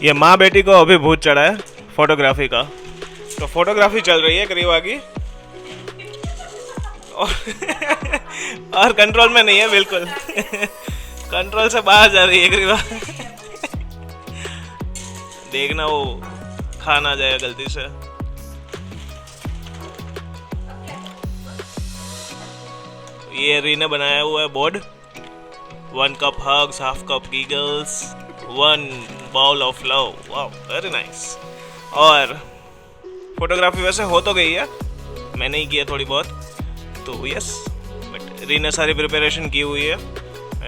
ये माँ बेटी को अभी भूत चढ़ा है फोटोग्राफी का, तो फोटोग्राफी चल रही है करीब आगे और कंट्रोल में नहीं है बिल्कुल कंट्रोल से बाहर जा रही है करीबा देखना वो खा ना जाए गलती से। ये री ने बनाया हुआ है board, 1 cup hugs, half cup giggles, 1 bowl of love. Wow very nice. और फोटोग्राफी वैसे हो तो गई है, मैंने ही किया थोड़ी बहुत, तो यस, बट री ने सारी प्रिपरेशन की हुई है।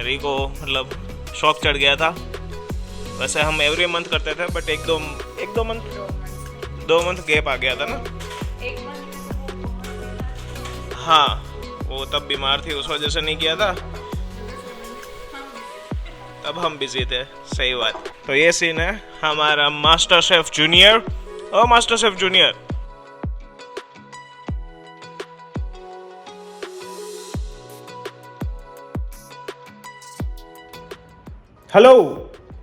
री को मतलब शौक चढ़ गया था। वैसे हम एवरी मंथ करते थे, बट एक दो मंथ गैप आ गया था ना। हाँ, वो तब बीमार थी, उस वजह से नहीं किया था, तब हम बिजी थे। सही बात। तो ये सीन है हमारा मास्टर शेफ जूनियर और master chef junior. Hello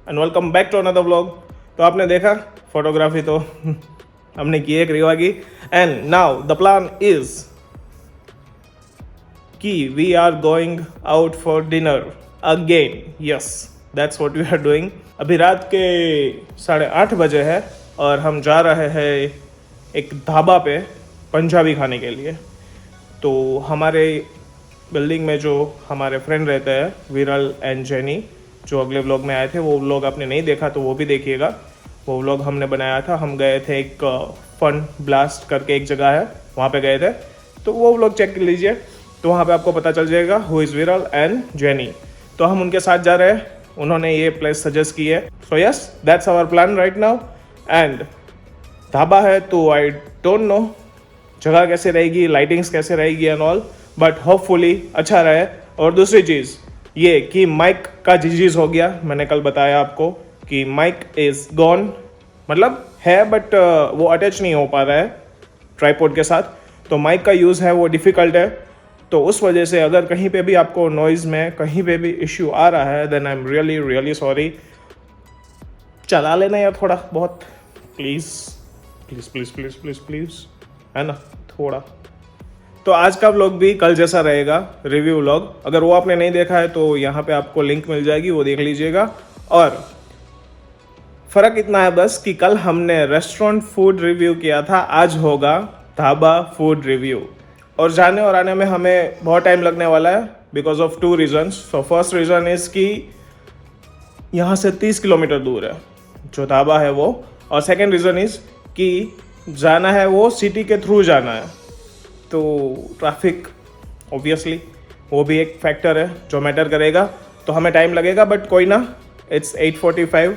and welcome back to another vlog. तो आपने देखा फोटोग्राफी तो हमने की है करीबा की, and now the plan is कि we are going out for dinner again. Yes, that's what we are doing. अभी रात के 8:30 बजे है और हम जा रहे हैं एक ढाबा पे पंजाबी खाने के लिए। तो हमारे बिल्डिंग में जो हमारे फ्रेंड रहते हैं विरल एंड जेनी, जो अगले व्लॉग में आए थे, वो व्लॉग आपने नहीं देखा तो वो भी देखिएगा। वो व्लॉग हमने बनाया था, हम गए थे एक फन ब्लास्ट करके एक जगह है, वहाँ पे गए थे, तो वो व्लॉग चेक कर लीजिए। तो वहाँ पे आपको पता चल जाएगा हु इज़ विरल एंड जेनी। तो हम उनके साथ जा रहे हैं, उन्होंने ये प्लेस सजेस्ट की है। So yes, that's our plan right now. And dhaba है तो आई डोंट नो जगह कैसे रहेगी, लाइटिंग्स कैसे रहेगी एंड ऑल, बट होपफुली अच्छा रहे। और दूसरी चीज़ ये कि माइक का जिजीज हो गया। मैंने कल बताया आपको कि माइक इज़ गॉन, मतलब है बट वो अटैच नहीं हो पा रहा है ट्राइपॉड के साथ, तो माइक का यूज़ है वो डिफ़िकल्ट है। तो उस वजह से अगर कहीं पे भी आपको नॉइज़ में कहीं पे भी इश्यू आ रहा है, then I am really really sorry. चला लेना यार थोड़ा बहुत, please please please please please please, है ना, थोड़ा। तो आज का व्लॉग भी कल जैसा रहेगा, रिव्यू व्लॉग। अगर वो आपने नहीं देखा है तो यहाँ पे आपको लिंक मिल जाएगी, वो देख लीजिएगा। और फ़र्क इतना है बस कि कल हमने रेस्टोरेंट फूड रिव्यू किया था, आज होगा ढाबा फूड रिव्यू। और जाने और आने में हमें बहुत टाइम लगने वाला है because of 2 reasons. So first reason is कि यहाँ से 30 किलोमीटर दूर है जो ढाबा है वो, और सेकेंड रीज़न इज़ कि जाना है वो सिटी के थ्रू जाना है, तो ट्रैफिक ऑब्वियसली वो भी एक फैक्टर है जो मैटर करेगा। तो हमें टाइम लगेगा, बट कोई ना, इट्स 8:45,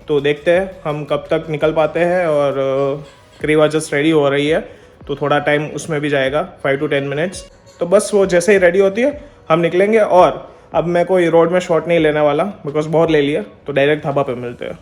तो देखते हैं हम कब तक निकल पाते हैं। और करीबा जस्ट रेडी हो रही है, तो थोड़ा टाइम उसमें भी जाएगा, 5 to 10 मिनट्स। तो बस वो जैसे ही रेडी होती है हम निकलेंगे। और अब मैं कोई रोड में शॉट नहीं लेने वाला बिकॉज बहुत ले लिया, तो डायरेक्ट ढाबा पे मिलते हैं।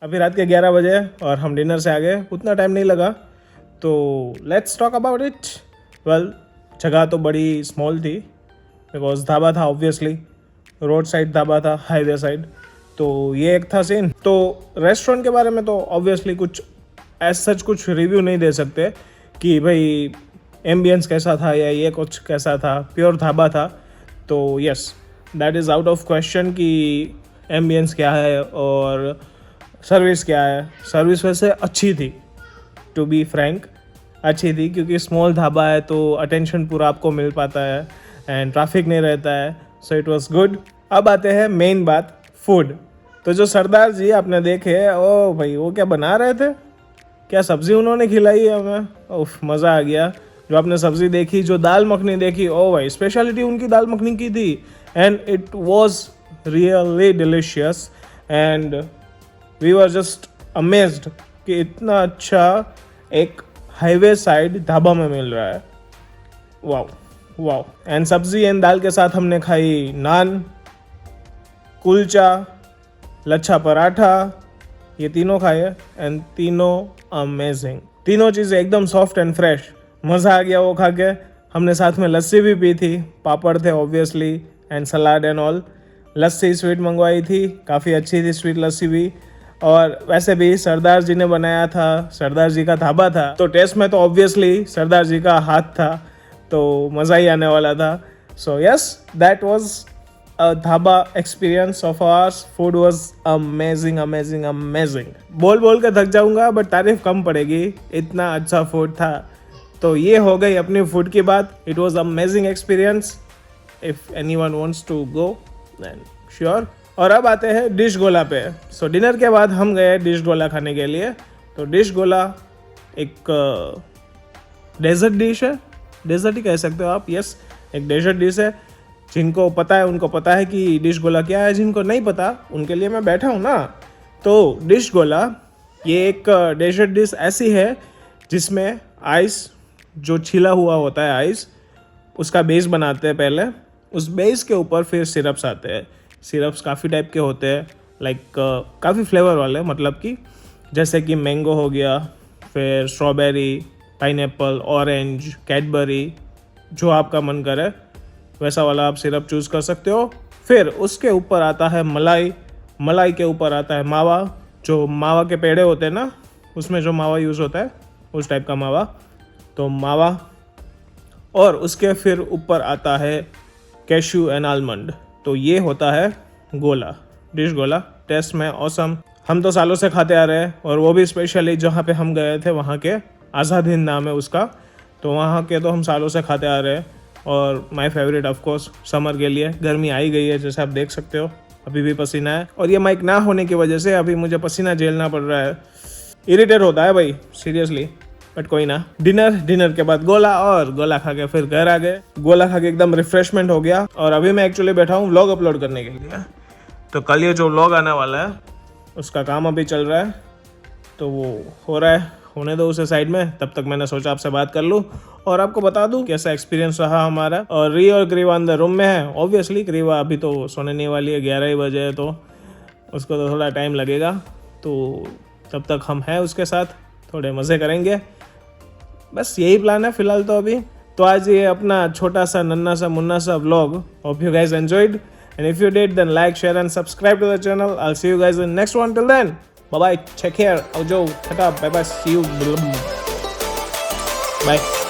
अभी रात के 11 बजे और हम डिनर से आ गए, उतना टाइम नहीं लगा। तो let's talk about it. Well, जगह तो बड़ी स्मॉल थी बिकॉज ढाबा था, ऑब्वियसली रोड साइड ढाबा था, हाईवे साइड, तो ये एक था सीन। तो रेस्टोरेंट के बारे में तो ऑब्वियसली कुछ एज सच कुछ रिव्यू नहीं दे सकते कि भाई एम्बियंस कैसा था या ये कुछ कैसा था, प्योर ढाबा था। तो yes, that is out of question कि एम्बियंस क्या है और सर्विस क्या है। सर्विस वैसे अच्छी थी, टू बी फ्रैंक अच्छी थी, क्योंकि स्मॉल ढाबा है तो अटेंशन पूरा आपको मिल पाता है एंड ट्रैफिक नहीं रहता है, सो इट वाज गुड। अब आते हैं मेन बात, फूड। तो जो सरदार जी आपने देखे, ओ भाई वो क्या बना रहे थे, क्या सब्ज़ी उन्होंने खिलाई है हमें, उफ मज़ा आ गया। जो आपने सब्ज़ी देखी, जो दाल मखनी देखी, ओ भाई स्पेशलिटी उनकी दाल मखनी की थी and it was really delicious. And we were just amazed कि इतना अच्छा एक हाईवे साइड ढाबा में मिल रहा है। Wow wow. एंड सब्जी एंड दाल के साथ हमने खाई नान, कुलचा, लच्छा पराठा, ये तीनों खाए एंड तीनों अमेजिंग। तीनों चीज़ें एकदम सॉफ्ट एंड फ्रेश, मज़ा आ गया वो खा के। हमने साथ में लस्सी भी पी थी, पापड़ थे obviously and salad and all. Lassi sweet मंगवाई थी, काफ़ी अच्छी थी स्वीट लस्सी भी। और वैसे भी सरदार जी ने बनाया था, सरदार जी का ढाबा था, तो टेस्ट में तो ऑब्वियसली सरदार जी का हाथ था, तो मज़ा ही आने वाला था। So yes, that was a dhaba experience of hours. Food was amazing amazing amazing. बोल बोल के थक जाऊंगा बट तारीफ कम पड़ेगी, इतना अच्छा फूड था। तो ये हो गई अपनी फूड की बात। It was amazing experience. If anyone wants to go then sure. और अब आते हैं डिश गोला पे। सो डिनर के बाद हम गए डिश गोला खाने के लिए। तो डिश गोला एक डेजर्ट डिश है, डेजर्ट ही कह सकते हो आप। यस, एक डेजर्ट डिश है। जिनको पता है उनको पता है कि डिश गोला क्या है, जिनको नहीं पता उनके लिए मैं बैठा हूँ ना। तो डिश गोला ये एक डेजर्ट डिश ऐसी है जिसमें आइस, जो छिला हुआ होता है आइस, उसका बेस बनाते हैं पहले। उस बेस के ऊपर फिर सिरप्स आते हैं। सिरप्स काफ़ी टाइप के होते हैं, लाइक काफ़ी फ्लेवर वाले, मतलब कि जैसे कि मैंगो हो गया, फिर स्ट्रॉबेरी, पाइनएप्पल, ऑरेंज, कैडबरी, जो आपका मन करे वैसा वाला आप सिरप चूज़ कर सकते हो। फिर उसके ऊपर आता है मलाई, मलाई के ऊपर आता है मावा, जो मावा के पेड़े होते हैं ना, उसमें जो मावा यूज़ होता है उस टाइप का मावा, तो मावा। और उसके फिर ऊपर आता है कैश्यू एंड आलमंड। तो ये होता है गोला, डिश गोला। टेस्ट में ऑसम। हम तो सालों से खाते आ रहे हैं, और वो भी स्पेशली जहाँ पे हम गए थे वहाँ के, आज़ाद हिंद नाम है उसका, तो वहाँ के तो हम सालों से खाते आ रहे हैं। और my favourite of course summer के लिए। गर्मी आई गई है जैसे आप देख सकते हो, अभी भी पसीना है, और ये माइक ना होने की वजह से अभी मुझे पसीना झेलना पड़ रहा है। इरिटेट होता है भाई सीरियसली, बट कोई ना। डिनर के बाद गोला, और गोला खा के फिर घर आ गए। गोला खा के एकदम रिफ्रेशमेंट हो गया, और अभी मैं एक्चुअली बैठा हूँ व्लॉग अपलोड करने के लिए। तो कल ये जो व्लॉग आने वाला है उसका काम अभी चल रहा है, तो वो हो रहा है, होने दो उसे साइड में। तब तक मैंने सोचा आपसे बात कर लूँ और आपको बता दूँ कैसा एक्सपीरियंस रहा हमारा। और री और क्रीवा अंदर रूम में है ऑब्वियसली। क्रीवा अभी तो सोने नहीं वाली है, 11 ही बजे है, तो उसको तो थोड़ा टाइम लगेगा। तो तब तक हम हैं उसके साथ, थोड़े मज़े करेंगे, बस यही प्लान है फिलहाल तो अभी। तो आज ये अपना छोटा सा नन्ना सा मुन्ना सा vlog, hope you guys enjoyed, and if you did then like, share and subscribe to the channel. I see you guys in next one. Till then bye bye, take care, आओ जो, tata, bye bye, see you, bye.